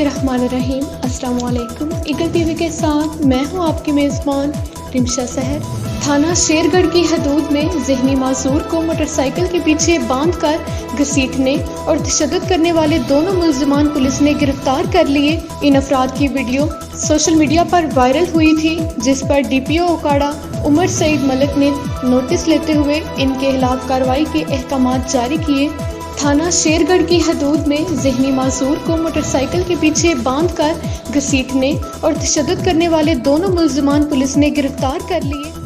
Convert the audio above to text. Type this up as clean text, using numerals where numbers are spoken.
बिस्मिल्लाहिर्रहमानिर्रहीम। अस्सलाम वालेकुम। ईगल टीवी के साथ मैं हूं आपकी मेज़बान रिमशा सहर। थाना शेरगढ़ की हदूद में ज़हनी मासूर को मोटरसाइकिल के पीछे बांधकर घसीटने और तशद्दुद करने वाले दोनों मुल्ज़िमान पुलिस ने गिरफ्तार कर लिए। इन अफराद की वीडियो सोशल मीडिया पर वायरल हुई थी, जिस पर DPO ओकाड़ा उमर सईद मलिक ने नोटिस लेते हुए इनके खिलाफ कार्रवाई के अहकामात जारी किए। थाना शेरगढ़ की हदूद में ज़हनी मासूर को मोटरसाइकिल के पीछे बांधकर घसीटने और तशद्दुद करने वाले दोनों मुल्ज़िमान पुलिस ने गिरफ्तार कर लिए।